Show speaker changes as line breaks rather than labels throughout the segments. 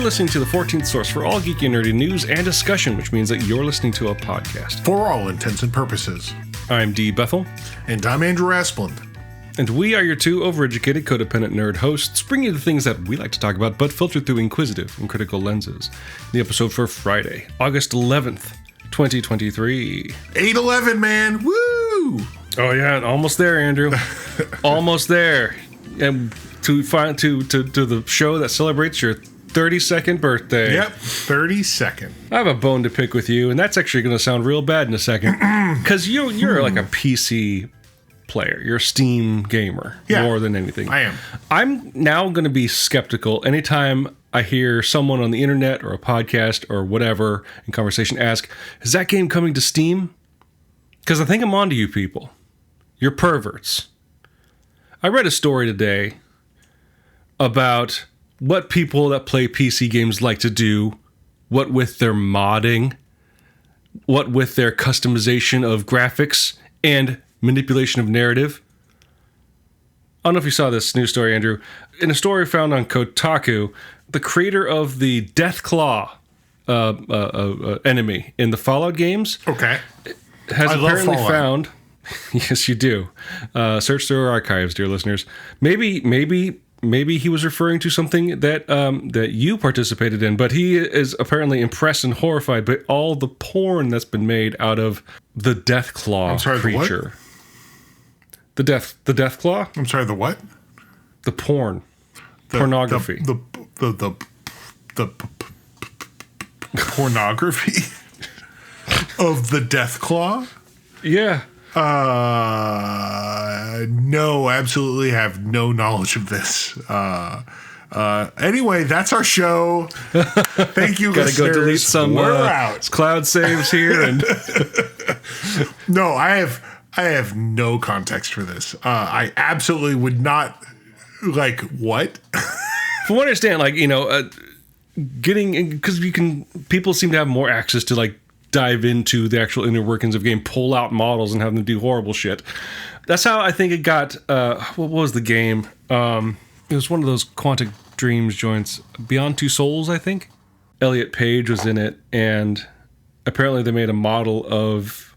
listening to the 14th source for all geeky and nerdy news and discussion, which means that you're listening to a podcast.
For all intents and purposes.
I'm Dee Bethel.
And I'm Andrew Asplund.
And we are your two overeducated, codependent nerd hosts, bringing you the things that we like to talk about, but filtered through inquisitive and critical lenses. The episode for Friday, August 11th, 2023.
8/11, man. Woo!
Oh, yeah, almost there, Andrew. Almost there. And to the show that celebrates your 32nd birthday.
Yep, 32nd.
I have a bone to pick with you, and that's actually going to sound real bad in a second. Because you're like a PC player. You're a Steam gamer more than anything.
I am.
I'm now going to be skeptical anytime I hear someone on the internet or a podcast or whatever in conversation ask, is that game coming to Steam? Because I think I'm onto you people. You're perverts. I read a story today about what people that play PC games like to do, what with their modding, what with their customization of graphics and manipulation of narrative. I don't know if you saw this news story, Andrew. In a story found on Kotaku, the creator of the Deathclaw enemy in the Fallout games has apparently found... Yes, you do. Search through our archives, dear listeners. Maybe he was referring to something that you participated in, but he is apparently impressed and horrified by all the porn that's been made out of the Deathclaw creature. The Deathclaw?
I'm sorry, the what?
The porn. Pornography.
The pornography of the Deathclaw?
Yeah.
No, absolutely have no knowledge of this. Anyway, that's our show. Thank you,
listeners. Gotta go delete some cloud saves here. And
No, I have no context for this. I absolutely would not, like, what?
From what I understand, like, getting, because people seem to have more access to, like, dive into the actual inner workings of game, pull out models and have them do horrible shit. That's how I think it got, what was the game? It was one of those Quantic Dreams joints, Beyond Two Souls, I think. Elliot Page was in it, and apparently they made a model of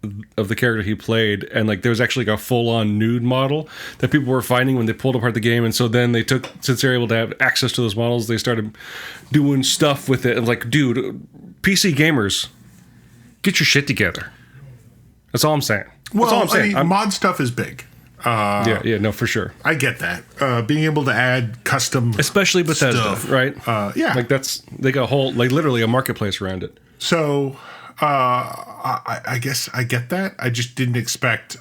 the character he played, and like there was actually like a full-on nude model that people were finding when they pulled apart the game, and so then they took, since they're able to have access to those models, they started doing stuff with it, and like, dude, PC gamers, get your shit together. That's all I'm saying. That's all I'm saying.
I mean, mod stuff is big.
No, for sure.
I get that. Being able to add custom,
especially Bethesda,
stuff,
right?
Like
they got a whole, like, literally a marketplace around it.
So, I guess I get that. I just didn't expect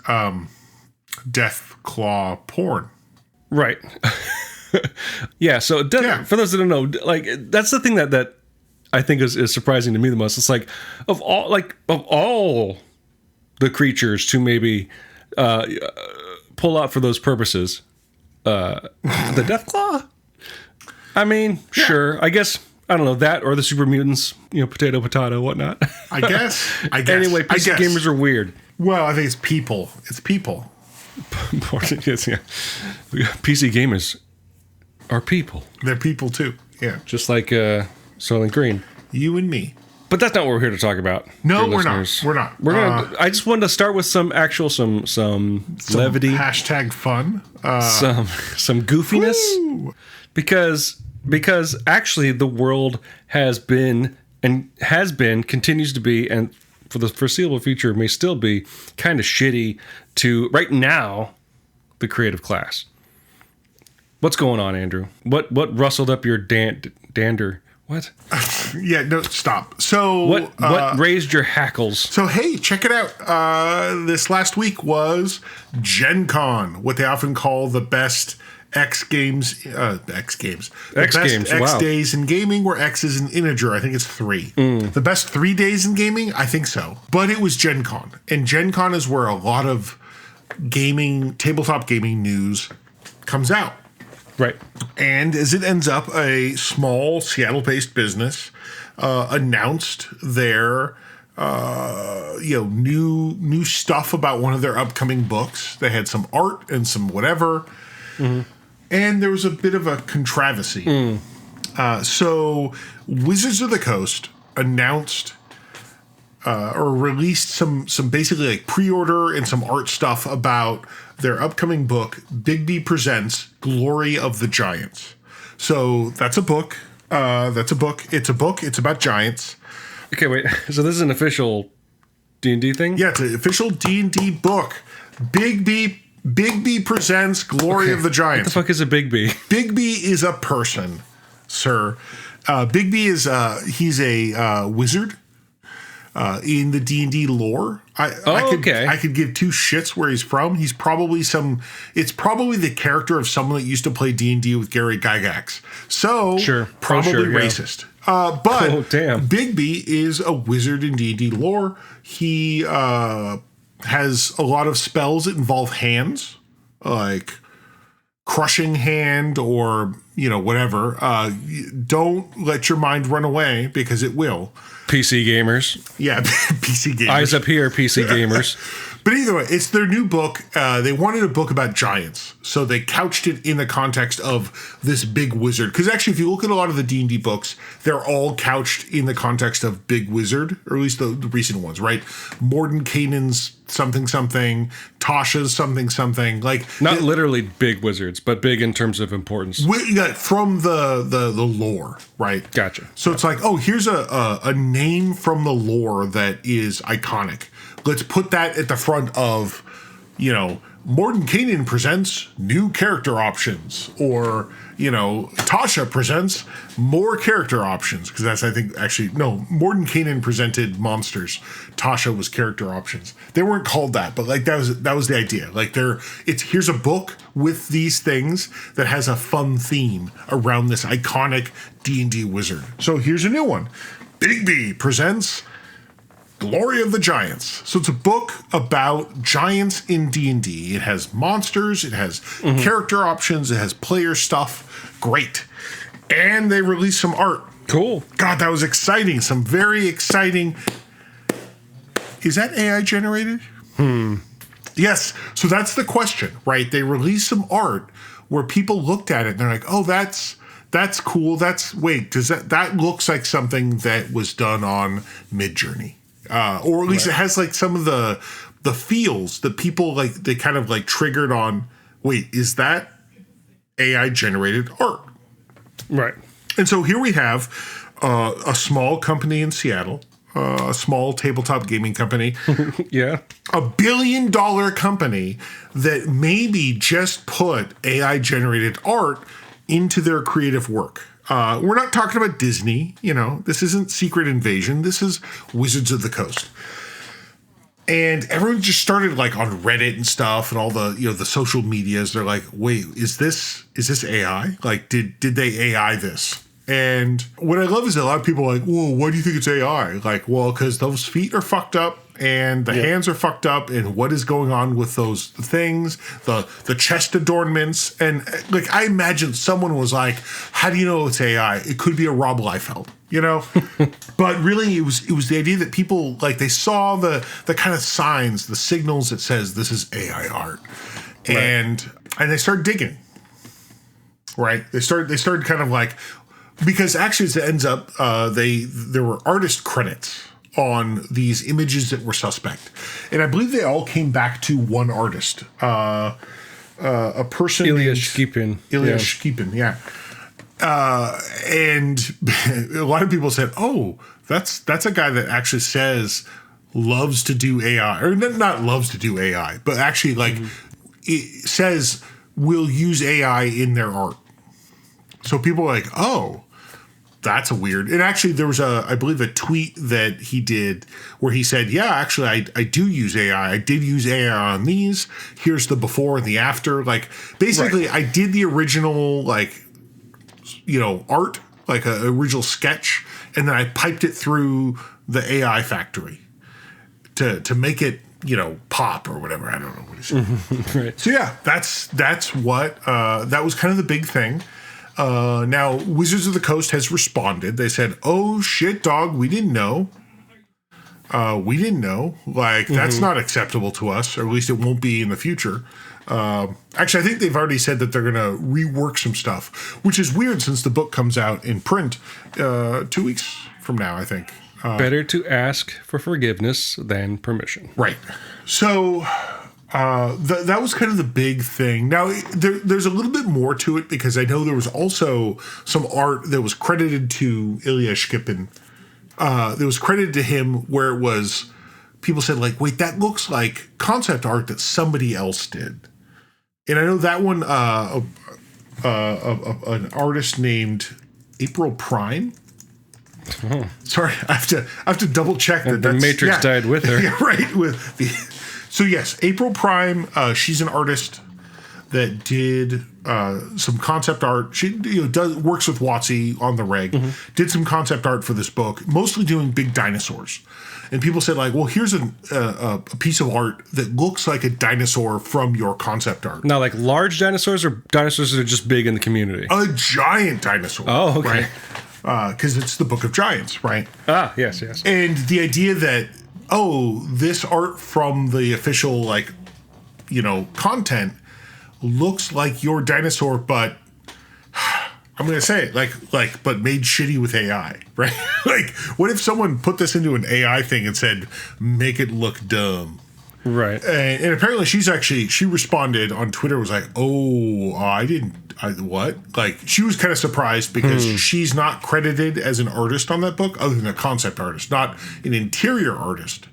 Deathclaw porn.
Right. Yeah. So, for those that don't know, like, that's the thing that I think is surprising to me the most. It's like of all the creatures to maybe pull out for those purposes, the Deathclaw. I mean, sure. I guess I don't know that or the super mutants. Potato, whatnot.
I guess.
Anyway, PC gamers are weird.
Well, I think it's people. It's people.
Yes, yeah. PC gamers are people.
They're people too. Yeah.
Just like Soylent Green.
You and me.
But that's not what we're here to talk about.
No, we're not. We're not.
We're gonna. I just wanted to start with some levity,
hashtag fun,
some goofiness, because actually the world has been continues to be, and for the foreseeable future may still be kind of shitty to right now the creative class. What's going on, Andrew? What rustled up your dander? What?
Yeah, no, stop. So
what raised your hackles?
So hey, check it out. This last week was Gen Con, what they often call the best X days in gaming, where X is an integer. I think it's 3. The best 3 days in gaming, I think so. But it was Gen Con, and Gen Con is where a lot of tabletop gaming news comes out.
Right.
And as it ends up, a small Seattle-based business announced their new stuff about one of their upcoming books. They had some art and some whatever. Mm-hmm. And there was a bit of a controversy. So Wizards of the Coast announced or released some basically like pre-order and some art stuff about their upcoming book, Bigby Presents Glory of the Giants. So that's a book. It's a book. It's about giants.
Okay, wait. So this is an official D&D thing?
Yeah, it's an official D&D book. Bigby Presents Glory of the Giants.
What the fuck is a Bigby?
Bigby is a person, sir. Bigby is he's a wizard in the D&D lore. I could give two shits where he's from. He's probably it's probably the character of someone that used to play D&D with Gary Gygax. So probably racist. But
damn.
Bigby is a wizard in D&D lore. He has a lot of spells that involve hands, like crushing hand or, whatever. Don't let your mind run away because it will.
PC gamers.
Yeah, PC gamers.
Eyes up here, PC gamers.
But either way, it's their new book. They wanted a book about giants, so they couched it in the context of this big wizard. Because actually, if you look at a lot of the D&D books, they're all couched in the context of big wizard, or at least the recent ones, right? Mordenkainen's something, Tasha's something. Like
not literally big wizards, but big in terms of importance.
From the lore, right?
Gotcha.
So it's like, oh, here's a name from the lore that is iconic. Let's put that at the front of, Mordenkainen presents new character options, or, Tasha presents more character options. Because that's, I think, actually, no, Mordenkainen presented monsters. Tasha was character options. They weren't called that, but like that was the idea. Like here's a book with these things that has a fun theme around this iconic D&D wizard. So here's a new one. Bigby presents Glory of the Giants. So it's a book about giants in D&D. It has monsters, it has character options, it has player stuff. Great. And they released some art.
Cool.
God, that was exciting. Some very exciting. Is that AI generated? Yes. So that's the question, right? They released some art where people looked at it and they're like, oh, that's cool. Does that looks like something that was done on Midjourney. Or at least it has like some of the feels that people like, they kind of like triggered on, wait, is that AI generated art?
Right.
And so here we have a small company in Seattle, a small tabletop gaming company.
Yeah.
$1 billion company that maybe just put AI generated art into their creative work. We're not talking about Disney, this isn't Secret Invasion. This is Wizards of the Coast. And everyone just started like on Reddit and stuff and all the, the social medias. They're like, wait, is this AI? Like, did they AI this? And what I love is that a lot of people are like, whoa, why do you think it's AI? Like, well, because those feet are fucked up and the hands are fucked up, and what is going on with those things, the chest adornments. And like, I imagine someone was like, how do you know it's AI? It could be a Rob Liefeld, But really, it was the idea that people, like, they saw the kind of signs, the signals that says this is AI art. Right. And they started digging. Right? They started kind of like, because actually it ends up, there were artist credits on these images that were suspect. And I believe they all came back to one artist. A person
Ilya Shkipin.
Shkipin, yeah. And a lot of people said, oh, that's a guy that actually says loves to do AI. Or not loves to do AI, but actually like it says will use AI in their art. So people are like, oh, that's a weird. And actually, there was I believe a tweet that he did where he said, yeah, actually, I do use AI. I did use AI on these. Here's the before and the after. Like, basically, I did the original, like, art, like an original sketch, and then I piped it through the AI factory to make it, pop or whatever. I don't know what he said.
Right.
So, yeah, that's what, that was kind of the big thing. Now, Wizards of the Coast has responded. They said, oh, shit, dog, we didn't know. We didn't know. Like, that's not acceptable to us, or at least it won't be in the future. Actually, I think they've already said that they're going to rework some stuff, which is weird since the book comes out in print 2 weeks from now, I think.
Better to ask for forgiveness than permission.
Right. So that was kind of the big thing. Now, there's a little bit more to it because I know there was also some art that was credited to Ilya Shkipin. That was credited to him where it was, people said, like, wait, that looks like concept art that somebody else did. And I know that one, an artist named April Prime. Oh. Sorry, I have to double check that.
The Matrix died with her.
Yeah, right. So yes, April Prime. She's an artist that did some concept art. She works with WotC on the reg. Mm-hmm. Did some concept art for this book, mostly doing big dinosaurs. And people said, like, well, here's a piece of art that looks like a dinosaur from your concept art.
Now, like large dinosaurs or dinosaurs that are just big in the community?
A giant dinosaur.
Oh, okay.
Right? Because it's the Book of Giants, right?
Ah, yes.
And the idea that, this art from the official, like, content looks like your dinosaur, but I'm going to say it, but made shitty with AI, right? Like, what if someone put this into an AI thing and said, make it look dumb?
Right.
And apparently she responded on Twitter, was like, what? Like, she was kind of surprised because she's not credited as an artist on that book other than a concept artist, not an interior artist.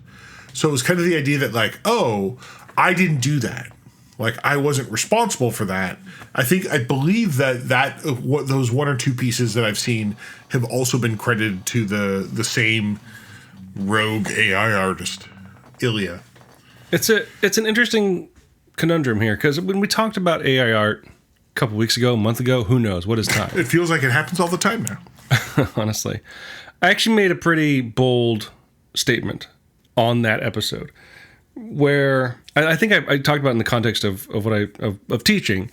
So it was kind of the idea that, like, I didn't do that. Like, I wasn't responsible for that. I believe that those one or two pieces that I've seen have also been credited to the same rogue AI artist, Ilya.
It's an interesting conundrum here, because when we talked about AI art a couple weeks ago, a month ago, who knows? What is time?
It feels like it happens all the time now.
Honestly. I actually made a pretty bold statement on that episode, where I think I talked about in the context of teaching,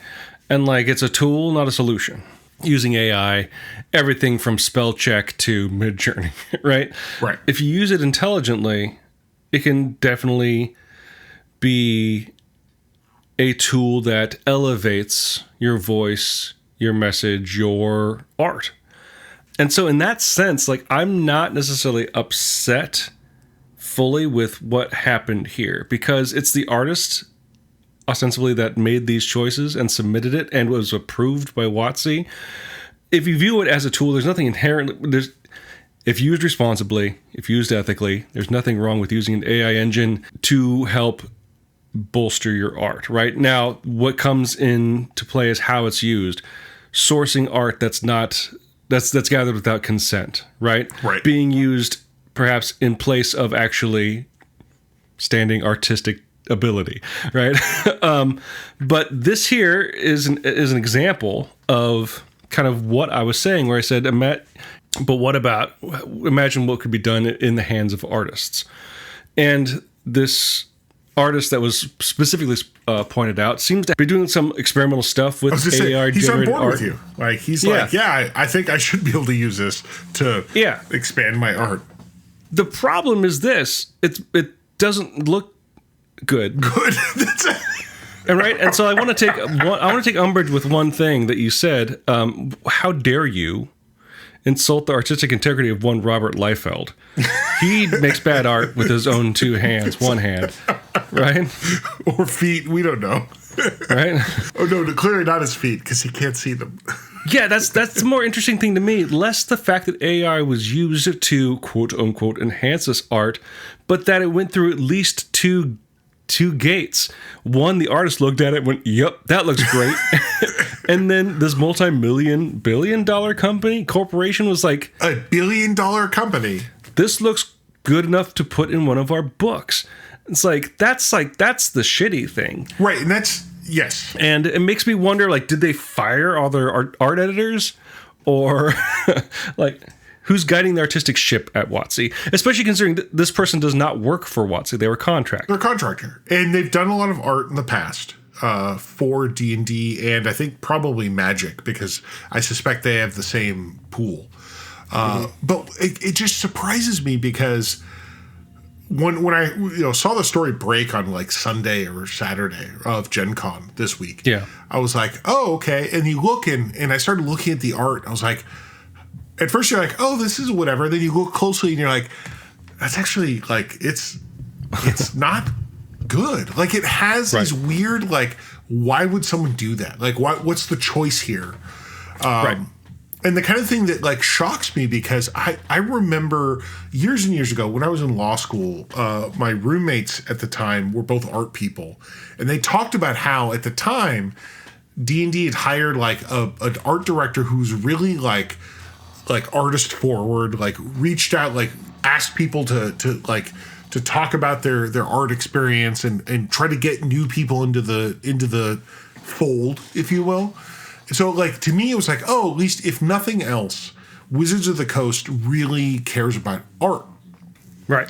and like, it's a tool, not a solution. Using AI, everything from spell check to Midjourney, right?
Right.
If you use it intelligently, it can definitely be a tool that elevates your voice, your message, your art. And so in that sense, like, I'm not necessarily upset fully with what happened here, because it's the artist ostensibly that made these choices and submitted it and was approved by WotC. If you view it as a tool, there's nothing inherently, if used responsibly, if used ethically, there's nothing wrong with using an AI engine to help bolster your art. Right now, what comes into play is how it's used. Sourcing art that's gathered without consent, right?
Right.
Being used perhaps in place of actually standing artistic ability, right? But this here is an example of kind of what I was saying, where I said, but what about, imagine what could be done in the hands of artists. And this artist that was specifically pointed out seems to be doing some experimental stuff with AI-generated
he's on board
art.
with you. Like, he's like, I think I should be able to use this to expand my art.
The problem is this: it doesn't look good.
Good.
And right, and so I want to take umbrage with one thing that you said. How dare you insult the artistic integrity of one Robert Liefeld? He makes bad art with his own one hand, right?
Or feet, we don't know.
Right?
Oh no, clearly not his feet, because he can't see them.
Yeah, that's the more interesting thing to me. Less the fact that AI was used to quote unquote enhance this art, but that it went through at least two gates. One, the artist looked at it and went, yep, that looks great. And then this billion-dollar corporation was like,
$1 billion company.
This looks good enough to put in one of our books. It's like that's the shitty thing.
Right, and that's, yes.
And it makes me wonder, like, did they fire all their art editors? Or, like, who's guiding the artistic ship at WotC? Especially considering that this person does not work for WotC. They were contract.
They're a contractor. And they've done a lot of art in the past for D&D and I think probably Magic, because I suspect they have the same pool. But it just surprises me because when I saw the story break on like Sunday or Saturday of Gen Con this week, I was like, oh, okay. And you look and I started looking at the art. I was like, at first you're like, oh, this is whatever. Then you look closely and you're like, that's actually like, it's not good. Like it has these weird, like, why would someone do that? Like, what's the choice here? And the kind of thing that like shocks me, because I remember years and years ago when I was in law school, my roommates at the time were both art people, and they talked about how at the time D&D had hired like an art director who's really like artist forward, like reached out, like asked people to talk about their art experience and try to get new people into the fold, if you will. So, like, to me, it was like, oh, at least if nothing else, Wizards of the Coast really cares about art.
Right.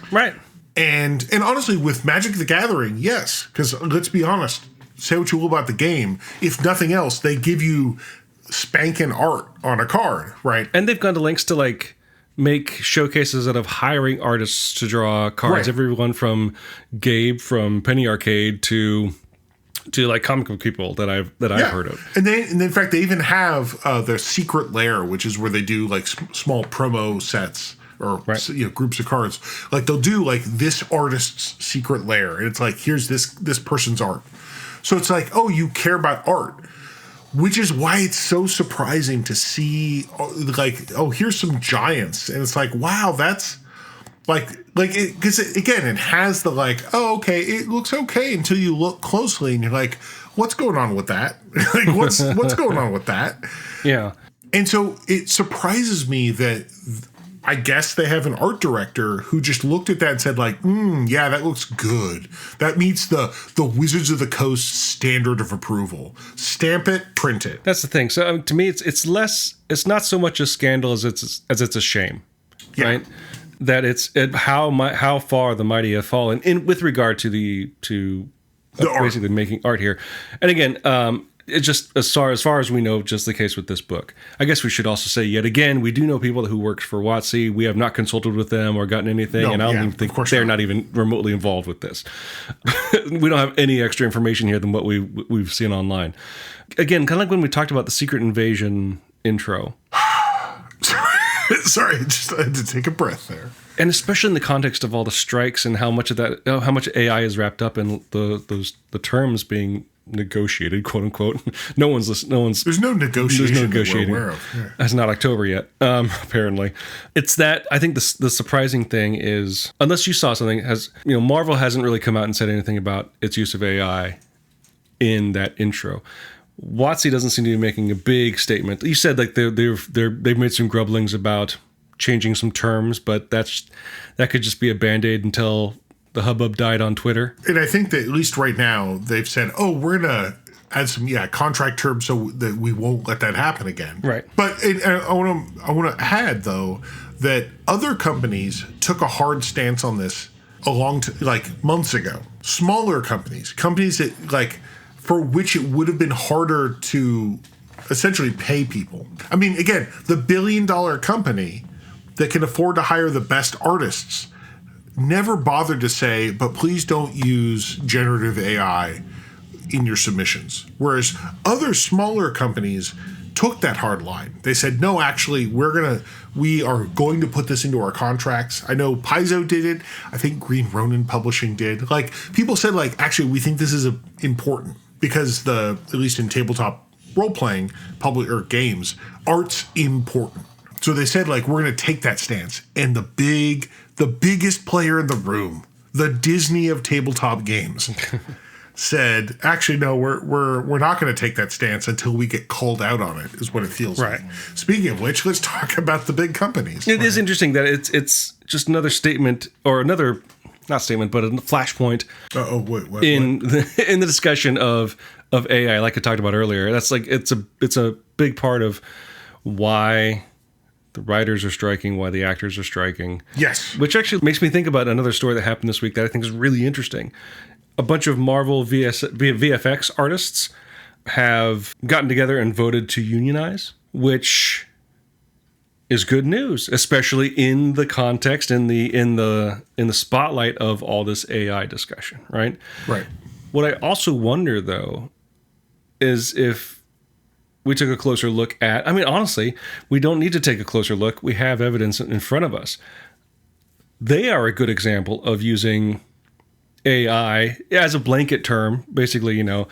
And honestly, with Magic the Gathering, yes, because let's be honest, say what you will about the game, if nothing else, they give you spanking art on a card, right?
And they've gone to lengths to, like, make showcases out of hiring artists to draw cards. Everyone from Gabe from Penny Arcade to like comic book people that I've heard of.
And in fact, they even have their secret lair, which is where they do like small promo sets or groups of cards. Like they'll do like this artist's secret lair, and it's like, here's this person's art. So it's like, oh, you care about art, which is why it's so surprising to see like, oh, here's some giants, and it's like, wow, that's because again, it has the like, oh, okay, it looks okay until you look closely and you're like, what's going on with that? Like, what's going on with that?
Yeah. And
so it surprises me that I guess they have an art director who just looked at that and said like, yeah, that looks good. That meets the Wizards of the Coast standard of approval. Stamp it, print it.
That's the thing. So to me, it's not so much a scandal as it's a shame, right? That it's how far the mighty have fallen in with regard to the basically making art here. And again, it's just as far as we know, just the case with this book. I guess we should also say yet again, we do know people who worked for WotC. We have not consulted with them or gotten anything, and I don't even think they're not even remotely involved with this. We don't have any extra information here than what we've seen online. Again, kind of like when we talked about the Secret Invasion intro.
Sorry, just I had to take a breath there.
And especially in the context of all the strikes and how much of that, how much AI is wrapped up in the terms being negotiated, quote unquote. There's no negotiation. That we're aware of. Yeah. It's not October yet, apparently. It's that I think the surprising thing is, unless you saw something, Marvel hasn't really come out and said anything about its use of AI in that intro. WotC doesn't seem to be making a big statement. You said like they've made some grumblings about changing some terms, but that could just be a Band-Aid until the hubbub died on Twitter. And I think that at least right now they've said, oh, we're gonna add some contract terms so that we won't let that happen again. Right. But I want to add though that other companies took a hard stance on this months ago. Smaller companies that like, for which it would have been harder to essentially pay people. I mean, again, the billion-dollar company that can afford to hire the best artists never bothered to say, but please don't use generative AI in your submissions. Whereas other smaller companies took that hard line. They said, no, actually, we are going to put this into our contracts. I know Paizo did it. I think Green Ronin Publishing did. Like, people said, like, actually, we think this is important. Because at least in tabletop role-playing games, art's important. So they said, like, we're going to take that stance. And the biggest player in the room, the Disney of tabletop games, said, actually, no, we're not going to take that stance until we get called out on it, is what it feels like. Speaking of which, let's talk about the big companies. It is interesting that it's just another statement, or another... not statement, but a flashpoint in the discussion of AI, like I talked about earlier. That's like it's a big part of why the writers are striking, why the actors are striking. Yes, which actually makes me think about another story that happened this week that I think is really interesting. A bunch of Marvel VFX artists have gotten together and voted to unionize, which is good news, especially in the context, in the spotlight of all this AI discussion, right?
Right.
What I also wonder, though, is if we took a closer look at, I mean, honestly, we don't need to take a closer look. We have evidence in front of us. They are a good example of using AI as a blanket term, basically, you know,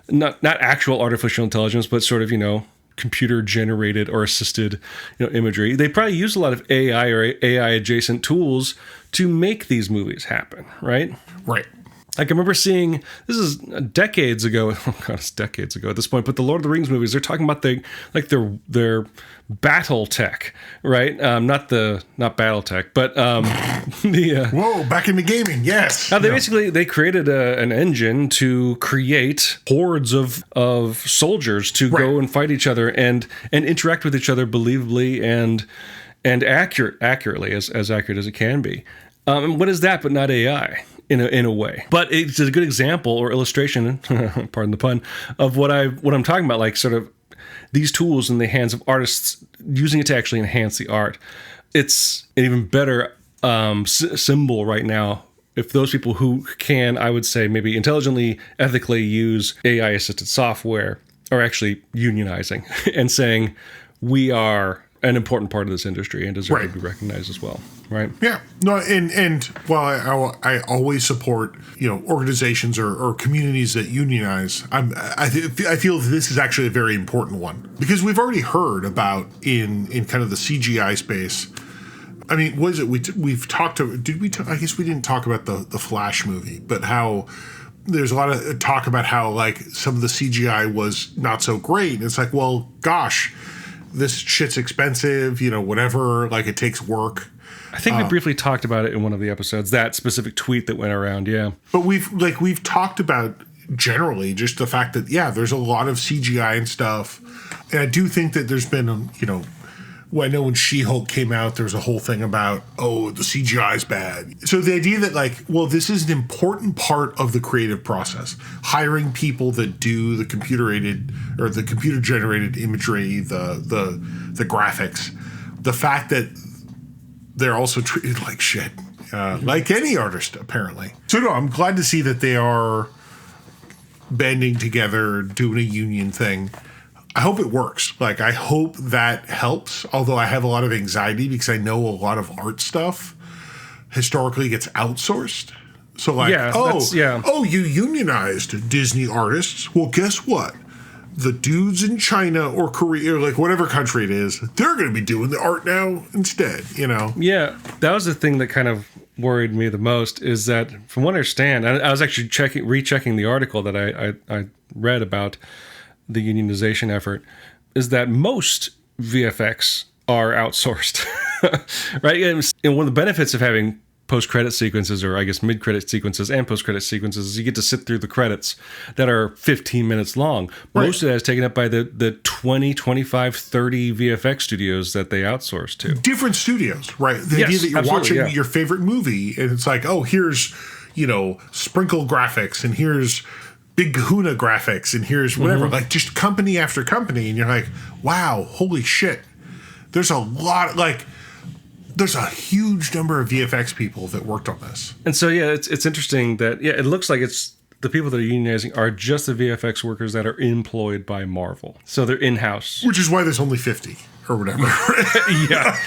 not actual artificial intelligence, but sort of, you know, computer generated or assisted, you know, imagery. They probably use a lot of AI or AI adjacent tools to make these movies happen, right?
Right.
Like, I remember seeing, this is decades ago. Oh God, it's decades ago at this point. But the Lord of the Rings movies, they're talking about their battle tech, right? Not battle tech, but
whoa, back into gaming, yes.
Now they created an engine to create hordes of soldiers to go and fight each other and interact with each other believably and accurately, as accurate as it can be. And what is that but not AI? In a way, but it's a good example or illustration, pardon the pun, of what I'm talking about. Like, sort of these tools in the hands of artists, using it to actually enhance the art. It's an even better symbol right now. If those people who can, I would say, maybe intelligently, ethically use AI assisted software are actually unionizing and saying we are an important part of this industry and deserve to be recognized as well, right?
Yeah. No, and while I always support, you know, organizations or communities that unionize, I feel this is actually a very important one, because we've already heard about in kind of the CGI space. I mean, what is it? We've talked to, I guess we didn't talk about the Flash movie, but how there's a lot of talk about how, like, some of the CGI was not so great. And it's like, well, gosh, this shit's expensive, you know, whatever, like, it takes work.
I think we briefly talked about it in one of the episodes, that specific tweet that went around, yeah.
But we've talked about generally just the fact that, yeah, there's a lot of CGI and stuff. And I do think that there's been, you know, I know when She-Hulk came out, there was a whole thing about, oh, the CGI is bad. So the idea that, like, well, this is an important part of the creative process. Hiring people that do the computer-generated imagery, the graphics. The fact that they're also treated like shit, like any artist, apparently. So, no, I'm glad to see that they are banding together, doing a union thing. I hope it works. Like, I hope that helps, although I have a lot of anxiety because I know a lot of art stuff historically gets outsourced. So, like, you unionized Disney artists. Well, guess what? The dudes in China or Korea or, like, whatever country it is, they're going to be doing the art now instead, you know?
Yeah, that was the thing that kind of worried me the most, is that, from what I understand, I was actually rechecking the article that I read about the unionization effort, is that most VFX are outsourced, right? And one of the benefits of having post-credit sequences, or I guess mid-credit sequences and post-credit sequences, is you get to sit through the credits that are 15 minutes long. Right. Most of that is taken up by the 20, 25, 30 VFX studios that they outsource to.
Different studios, right? The idea that you're watching your favorite movie, and it's like, oh, here's, you know, sprinkle graphics, and here's Big Kahuna graphics, and here's whatever, like, just company after company, and you're like, wow, holy shit. There's a lot, like, there's a huge number of VFX people that worked on this. And so, yeah, it's interesting that, yeah, it looks like it's the people that are unionizing are just the VFX workers that are employed by Marvel. So they're in-house. Which is why there's only 50 or whatever.
Yeah.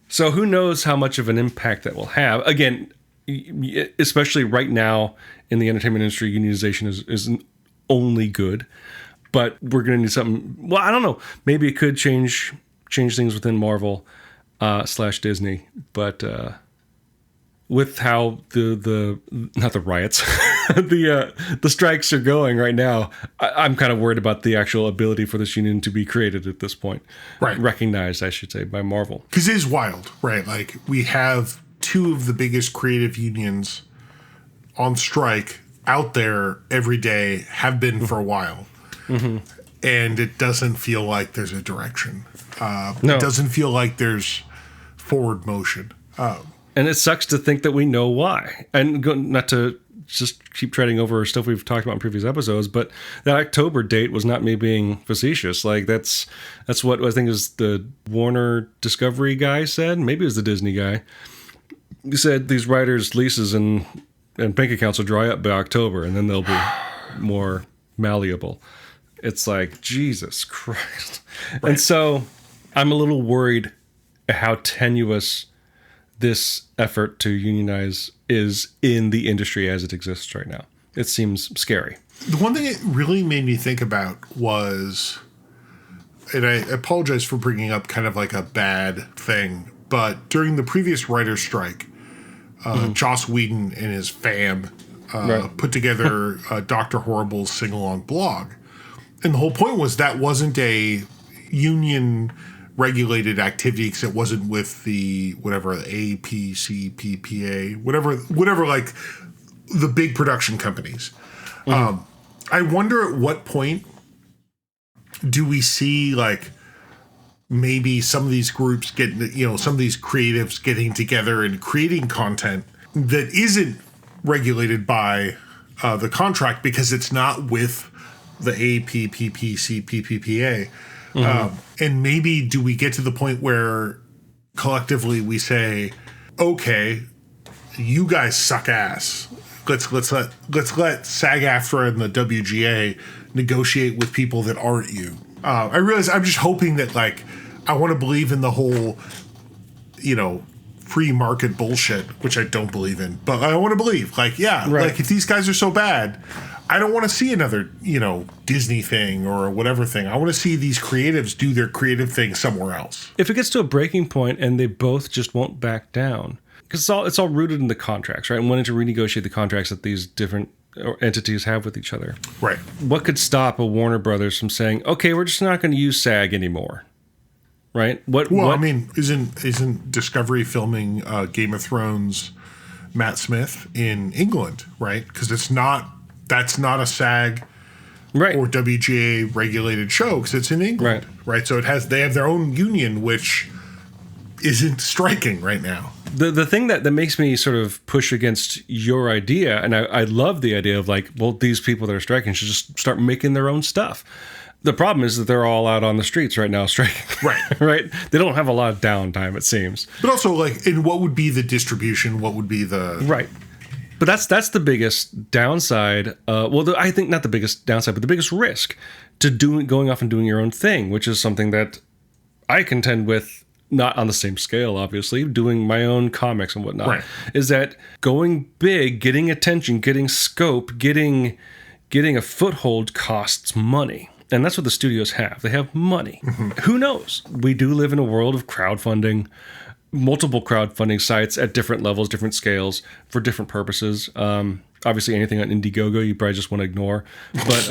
So who knows how much of an impact that will have. Again, especially right now in the entertainment industry, unionization is only good, but we're going to need something. Well, I don't know. Maybe it could change things within Marvel / Disney, but with how the not the riots, the strikes are going right now, I'm kind of worried about the actual ability for this union to be created at this point,
right?
Recognized, I should say, by Marvel.
Because it is wild, right? Like, we have two of the biggest creative unions on strike out there every day, have been for a while. Mm-hmm. And it doesn't feel like there's a direction. No. It doesn't feel like there's forward motion.
And it sucks to think that we know why. And not to just keep treading over stuff we've talked about in previous episodes, but that October date was not me being facetious. Like that's what I think is the Warner Discovery guy said. Maybe it was the Disney guy. He said these writers' leases and bank accounts will dry up by October, and then they'll be more malleable. It's like, Jesus Christ. Right. And so I'm a little worried how tenuous this effort to unionize is in the industry as it exists right now. It seems scary.
The one thing it really made me think about was, and I apologize for bringing up kind of like a bad thing, but during the previous writer's strike, Joss Whedon and his fam put together Dr. Horrible's sing-along blog. And the whole point was that wasn't a union regulated activity because it wasn't with the whatever APCPPA, whatever like the big production companies. I wonder at what point do we see like maybe some of these groups some of these creatives getting together and creating content that isn't regulated by the contract because it's not with the APPCPPA. And maybe do we get to the point where collectively we say, okay, you guys suck ass. Let's let SAG-AFTRA and the WGA negotiate with people that aren't you. I realize I'm just hoping that like I want to believe in the whole, free market bullshit, which I don't believe in, but I want to believe like, like if these guys are so bad, I don't want to see another, Disney thing or whatever thing. I want to see these creatives do their creative thing somewhere else.
If it gets to a breaking point and they both just won't back down, because it's all rooted in the contracts, right? And wanting to renegotiate the contracts that these different entities have with each other.
Right.
What could stop a Warner Brothers from saying, okay, we're just not going to use SAG anymore? Right?
I mean, isn't Discovery filming Game of Thrones Matt Smith in England, right? Because that's not a SAG or WGA regulated show because it's in England, right? So they have their own union, which isn't striking right now.
The thing that makes me sort of push against your idea, and I love the idea of like, well, these people that are striking should just start making their own stuff. The problem is that they're all out on the streets right now striking.
Right.
Right? They don't have a lot of downtime, it seems.
But also, like, and what would be the distribution? What would be the...
Right. But that's the biggest downside. I think not the biggest downside, but the biggest risk to going off and doing your own thing, which is something that I contend with, not on the same scale, obviously, doing my own comics and whatnot, is that going big, getting attention, getting scope, getting a foothold costs money. And that's what the studios have. They have money. Mm-hmm. Who knows? We do live in a world of crowdfunding, multiple crowdfunding sites at different levels, different scales, for different purposes. Obviously, anything on Indiegogo, you probably just want to ignore. But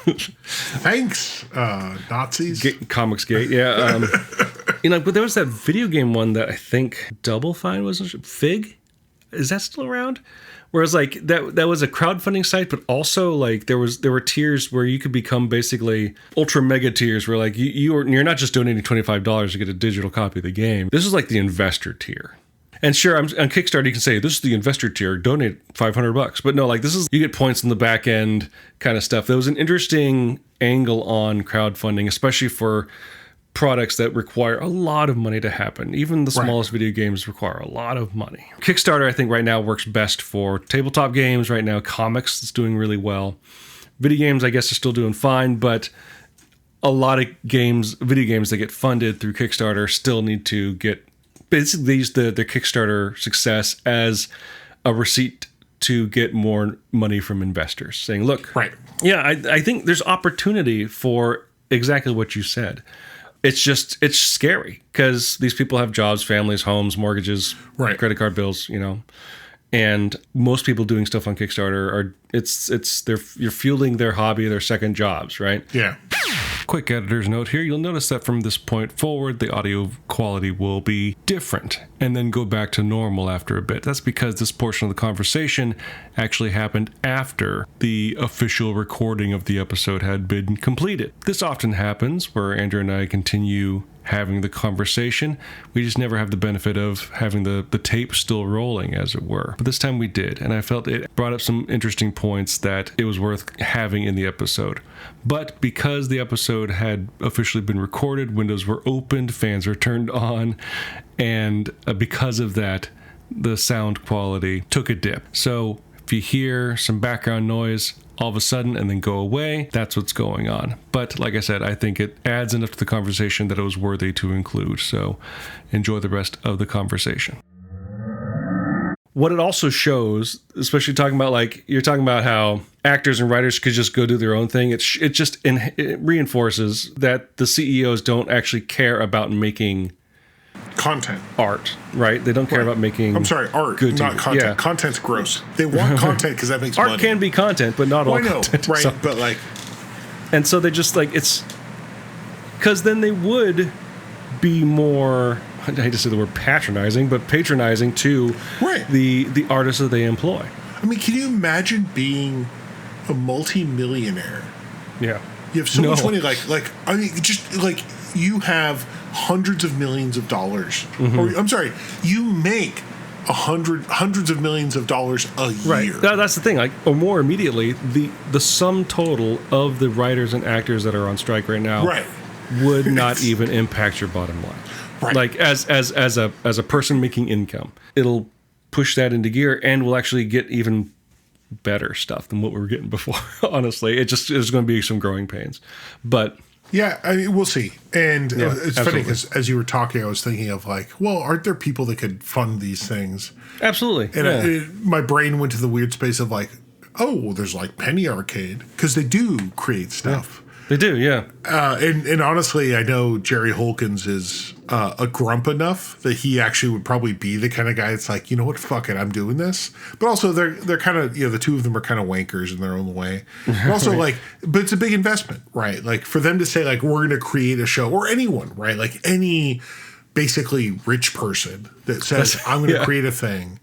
thanks, Nazis.
Comicsgate, yeah. But there was that video game one that I think Double Fine was. Fig? Is that still around? Whereas like that was a crowdfunding site, but also like there were tiers where you could become basically ultra mega tiers where like you're not just donating $25 to get a digital copy of the game. This is like the investor tier. And sure, on Kickstarter you can say this is the investor tier, donate $500, but no, like this is you get points in the back end kind of stuff. There was an interesting angle on crowdfunding, especially for products that require a lot of money to happen. Even the smallest video games require a lot of money. Kickstarter, I think, right now works best for tabletop games. Right now, comics is doing really well. Video games, I guess, are still doing fine, but a lot of video games that get funded through Kickstarter still need to get basically use their Kickstarter success as a receipt to get more money from investors, saying, look, I think there's opportunity for exactly what you said. It's scary because these people have jobs, families, homes, mortgages, credit card bills, and most people doing stuff on Kickstarter you're fueling their hobby, their second jobs, right?
Yeah.
Quick editor's note here. You'll notice that from this point forward, the audio quality will be different and then go back to normal after a bit. That's because this portion of the conversation actually happened after the official recording of the episode had been completed. This often happens where Andrew and I continue having the conversation. We just never have the benefit of having the tape still rolling, as it were. But this time we did, and I felt it brought up some interesting points that it was worth having in the episode. But because the episode had officially been recorded, windows were opened, fans were turned on, and because of that, the sound quality took a dip. So if you hear some background noise all of a sudden and then go away, that's what's going on. But like I said, I think it adds enough to the conversation that it was worthy to include. So enjoy the rest of the conversation. What it also shows, especially talking about, like, you're talking about how actors and writers could just go do their own thing. It reinforces that the CEOs don't actually care about making
content,
art, right? They don't care about making.
I'm sorry, art,
good
not content.
Yeah.
Content's gross. They want content because that makes
art
money.
can be content, but not all content.
Right?
So,
but like,
and so they just like it's because then they would be more. I hate to say the word patronizing, but patronizing to the artists that they employ.
I mean, can you imagine being a multi-millionaire?
Yeah,
you have so much money. Like I mean, just like you have hundreds of millions of dollars. Or I'm sorry, you make hundreds of millions of dollars a year.
Right. That's the thing. Like, or more immediately, the sum total of the writers and actors that are on strike right now, would not even impact your bottom line. Right. Like as a person making income, it'll push that into gear and we'll actually get even better stuff than what we were getting before. Honestly, there's going to be some growing pains, but
yeah, I mean, we'll see. And it's funny because as you were talking, I was thinking of like, well, aren't there people that could fund these things?
Absolutely.
And my brain went to the weird space of like, oh, there's like Penny Arcade because they do create stuff.
Yeah. They do, yeah.
And honestly, I know Jerry Holkins is a grump enough that he actually would probably be the kind of guy that's like, you know what, fuck it, I'm doing this. But also, they're kind of, the two of them are kind of wankers in their own way. But also, like, but it's a big investment, right? Like, for them to say, like, we're going to create a show, or anyone, right? Like, any basically rich person that says, I'm going to create a thing.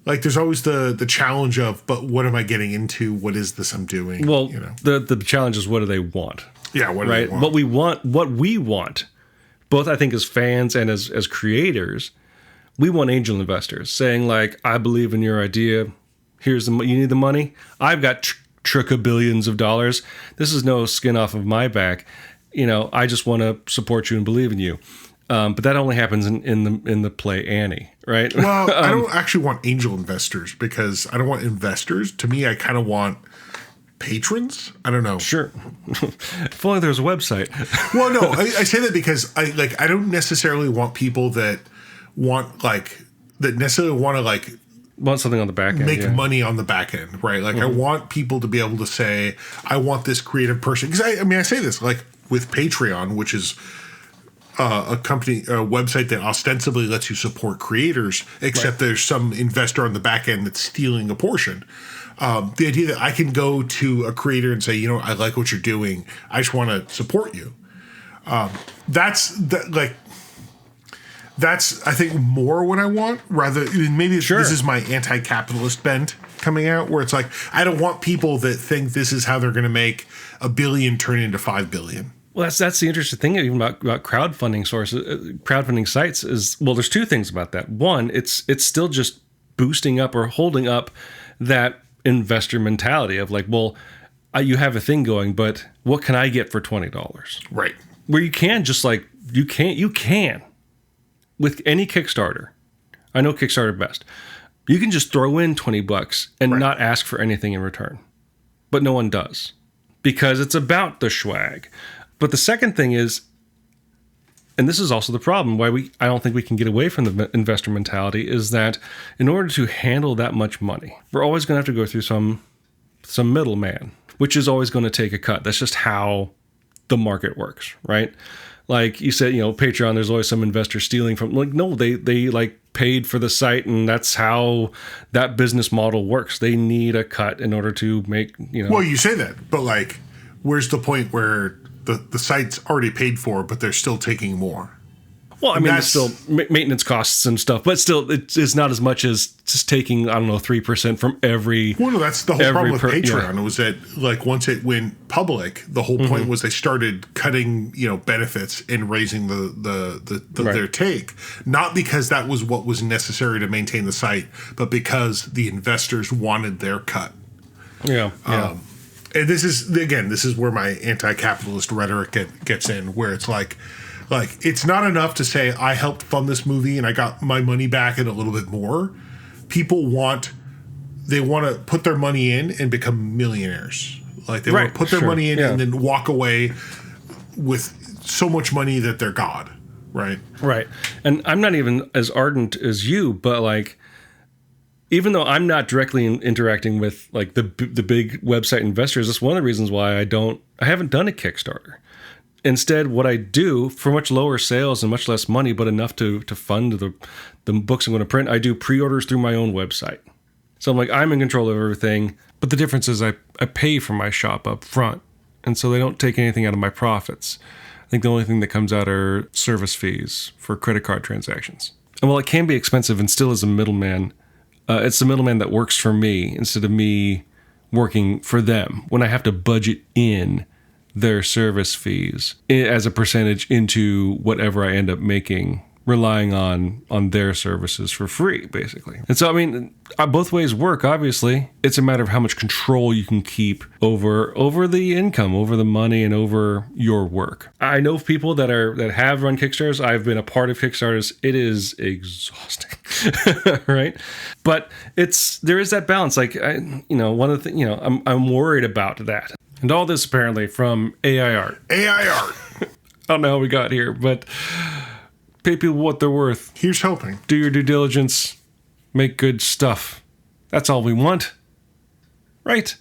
Like, there's always the challenge of, but what am I getting into? What is this I'm doing?
Well, the challenge is, what do they want?
Yeah, what do they want?
What we want, both I think as fans and as creators, we want angel investors saying, like, I believe in your idea. Here's you need the money. I've got billions of dollars. This is no skin off of my back. I just want to support you and believe in you. But that only happens in the play Annie, right?
Well, I don't actually want angel investors because I don't want investors. To me, I kind of want patrons. I don't know.
Sure. If only there was a website.
Well, no, I say that because I don't necessarily want people that want necessarily want to
want something on the back end,
make money on the back end, right? Like I want people to be able to say, I want this creative person. Because I say this like with Patreon, which is a website that ostensibly lets you support creators, except there's some investor on the back end that's stealing a portion. The idea that I can go to a creator and say, I like what you're doing. I just want to support you. That's I think more what I want rather maybe this is my anti-capitalist bent coming out where it's like, I don't want people that think this is how they're going to make $1 billion turn into $5 billion.
Well, that's the interesting thing even about crowdfunding sources, crowdfunding sites is, well, there's two things about that. One, it's still just boosting up or holding up that investor mentality of like, well, you have a thing going, but what can I get for $20?
Right.
Where you can just like, you can with any Kickstarter. I know Kickstarter best. You can just throw in $20 and not ask for anything in return. But no one does because it's about the swag. But the second thing is, and this is also the problem why I don't think we can get away from the investor mentality, is that in order to handle that much money, we're always going to have to go through some middleman, which is always going to take a cut. That's just how the market works, right? Like you said, Patreon, there's always some investor stealing from, like, no, they like paid for the site, and that's how that business model works. They need a cut in order to make,
Well, you say that, but like, where's the point where the site's already paid for, but they're still taking more?
Well, I mean, there's still maintenance costs and stuff, but still, it's not as much as just taking, I don't know, 3% from every.
Well, no, that's the whole problem with Patreon. It was that, like, once it went public, the whole point was they started cutting, benefits and raising their take, not because that was what was necessary to maintain the site, but because the investors wanted their cut.
Yeah.
And this is where my anti-capitalist rhetoric gets in, where it's like it's not enough to say I helped fund this movie and I got my money back and a little bit more. People want to put their money in and become millionaires. Like they want to put their money in and then walk away with so much money that they're God, right?
Right. And I'm not even as ardent as you, but like, even though I'm not directly interacting with like the big website investors, that's one of the reasons why I haven't done a Kickstarter. Instead, what I do for much lower sales and much less money, but enough to fund the books I'm going to print, I do pre-orders through my own website. So I'm like, I'm in control of everything. But the difference is I pay for my shop up front. And so they don't take anything out of my profits. I think the only thing that comes out are service fees for credit card transactions. And while it can be expensive and still is a middleman, it's the middleman that works for me instead of me working for them when I have to budget in their service fees as a percentage into whatever I end up making, relying on their services for free, basically. And so, I mean, both ways work, obviously. It's a matter of how much control you can keep over the income, over the money, and over your work. I know of people that have run Kickstarters. I've been a part of Kickstarters. It is exhausting, right? But there is that balance. Like, one of the I'm worried about that. And all this apparently from AI art.
AI art.
I don't know how we got here, but pay people what they're worth.
Here's hoping.
Do your due diligence. Make good stuff. That's all we want. Right?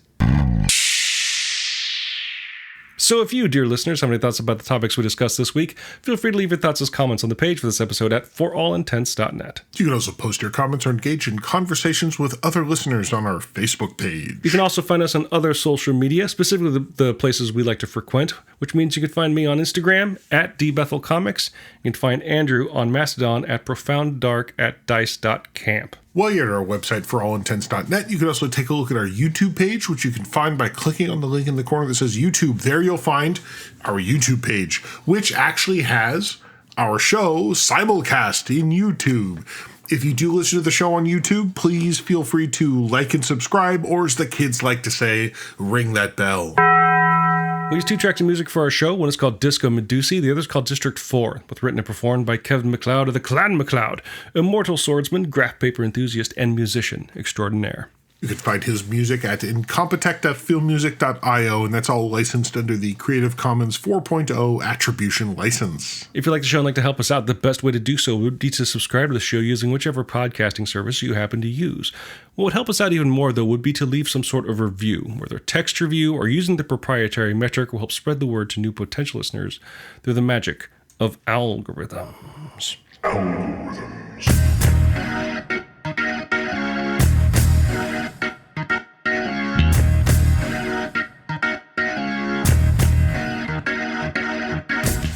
So if you, dear listeners, have any thoughts about the topics we discussed this week, feel free to leave your thoughts as comments on the page for this episode at forallintents.net.
You can also post your comments or engage in conversations with other listeners on our Facebook page.
You can also find us on other social media, specifically the places we like to frequent, which means you can find me on Instagram at dbethelcomics. You can find Andrew on Mastodon at profounddark@dice.camp.
While you're at our website, forallintents.net, you can also take a look at our YouTube page, which you can find by clicking on the link in the corner that says YouTube. There you'll find our YouTube page, which actually has our show simulcast in YouTube. If you do listen to the show on YouTube, please feel free to like and subscribe, or as the kids like to say, ring that bell.
We use 2 tracks of music for our show. One is called Disco Medusi, the other is called District 4, both written and performed by Kevin MacLeod of the Clan MacLeod, immortal swordsman, graph paper enthusiast, and musician extraordinaire.
You can find his music at incompetech.filmmusic.io, and that's all licensed under the Creative Commons 4.0 Attribution License.
If you like the show and like to help us out, the best way to do so would be to subscribe to the show using whichever podcasting service you happen to use. What would help us out even more, though, would be to leave some sort of review, whether text review or using the proprietary metric will help spread the word to new potential listeners through the magic of algorithms.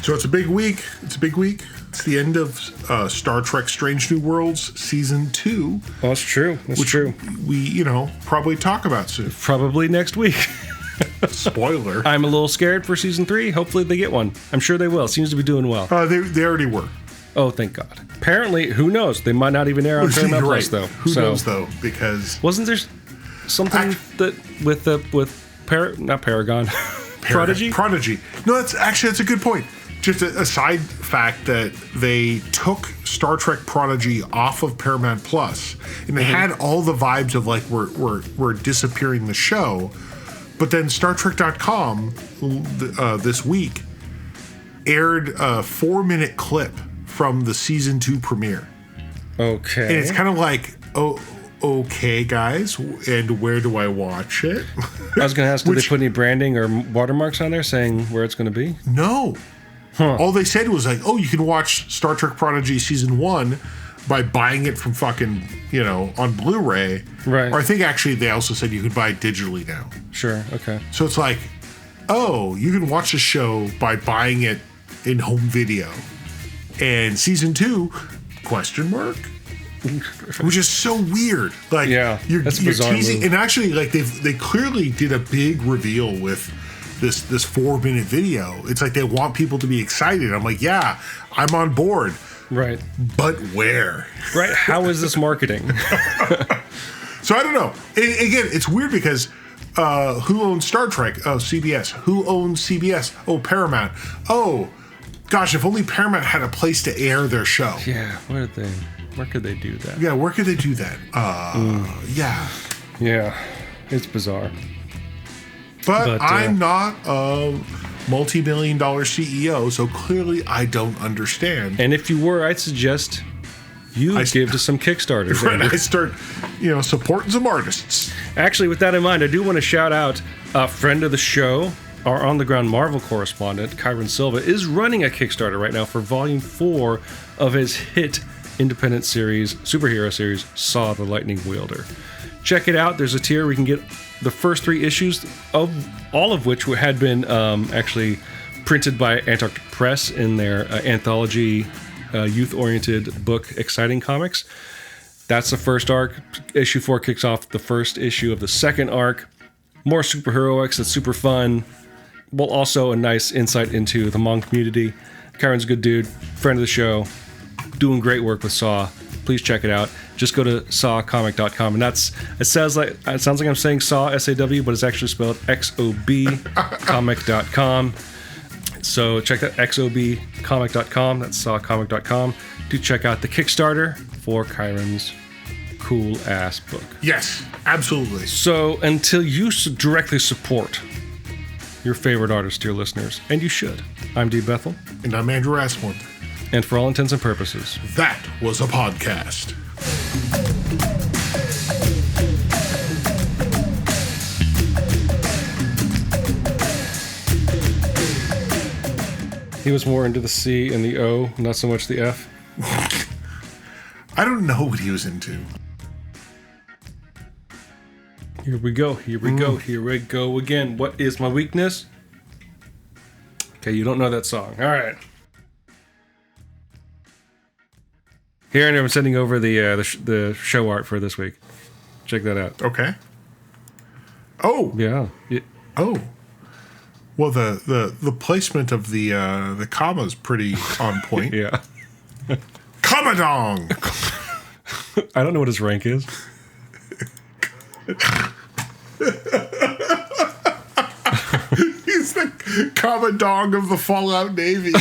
So it's a big week. It's It's the end of Star Trek Strange New Worlds Season 2.
Oh, that's true. That's true.
We, probably talk about soon.
Probably next week.
Spoiler.
I'm a little scared for Season 3. Hopefully they get one. I'm sure they will. Seems to be doing well.
They already were.
Oh, thank God. Apparently, who knows? They might not even air on Paramount Plus, though.
Who knows, though? Because...
Wasn't there something not Paragon... Prodigy?
Prodigy. No, that's a good point. Just a side fact that they took Star Trek Prodigy off of Paramount Plus, and they had all the vibes of like we're disappearing the show, but then StarTrek.com this week aired a 4-minute clip from the season 2 premiere.
Okay,
and it's kind of like, oh, okay, guys, and where do I watch it?
I was going to ask, did they put any branding or watermarks on there saying where it's going to be?
No. All they said was like, oh, you can watch Star Trek Prodigy Season 1 by buying it from fucking, on Blu-ray.
Right.
Or I think actually they also said you could buy it digitally now.
Sure, okay.
So it's like, oh, you can watch the show by buying it in home video. And season 2, question mark? Which is so weird. Like, you're teasing, move. And actually, like they clearly did a big reveal with this 4-minute video. It's like they want people to be excited. I'm like, yeah, I'm on board.
Right.
But where?
Right. How is this marketing?
So I don't know. Again, it's weird because who owns Star Trek? Oh, CBS. Who owns CBS? Oh, Paramount. Oh, gosh, if only Paramount had a place to air their show.
Yeah. Where could they do that?
Yeah, where could they do that? Yeah.
Yeah. It's bizarre.
But I'm not a multi-million-dollar CEO, so clearly I don't understand.
And if you were, I'd suggest you give to some Kickstarters.
Right, I start, supporting some artists.
Actually, with that in mind, I do want to shout out a friend of the show, our on-the-ground Marvel correspondent, Kyrun Silva, is running a Kickstarter right now for Volume 4 of his hit independent superhero series, Saw the Lightning Wielder. Check it out. There's a tier where you can get the first 3 issues, of all of which had been actually printed by Antarctic Press in their anthology youth-oriented book, Exciting Comics. That's the first arc. Issue 4 kicks off the first issue of the second arc. More superheroics that's super fun. Well, also a nice insight into the manga community. Kyrun's a good dude, friend of the show, doing great work with Saw. Please check it out. Just go to sawcomic.com, and it sounds like I'm saying Saw, S-A-W, but it's actually spelled X-O-B comic.com. So check that, xobcomic.com. That's sawcomic.com. Do check out the Kickstarter for Kyrun's cool ass book.
Yes, absolutely.
So until you directly support your favorite artist, dear listeners, and you should. I'm Dee Bethel.
And I'm Andrew Asplund.
And for all intents and purposes,
that was a podcast.
He was more into the C and the O, not so much the F.
I don't know what he was into.
Here we go. Here we go again. What is my weakness? Okay, you don't know that song. All right. Here, and I'm sending over the show art for this week. Check that out.
Okay. Oh.
Yeah.
Oh. Well, the placement of the comma is pretty on point.
Yeah.
Commadong!
I don't know what his rank is.
He's the Commadong of the Fallout Navy.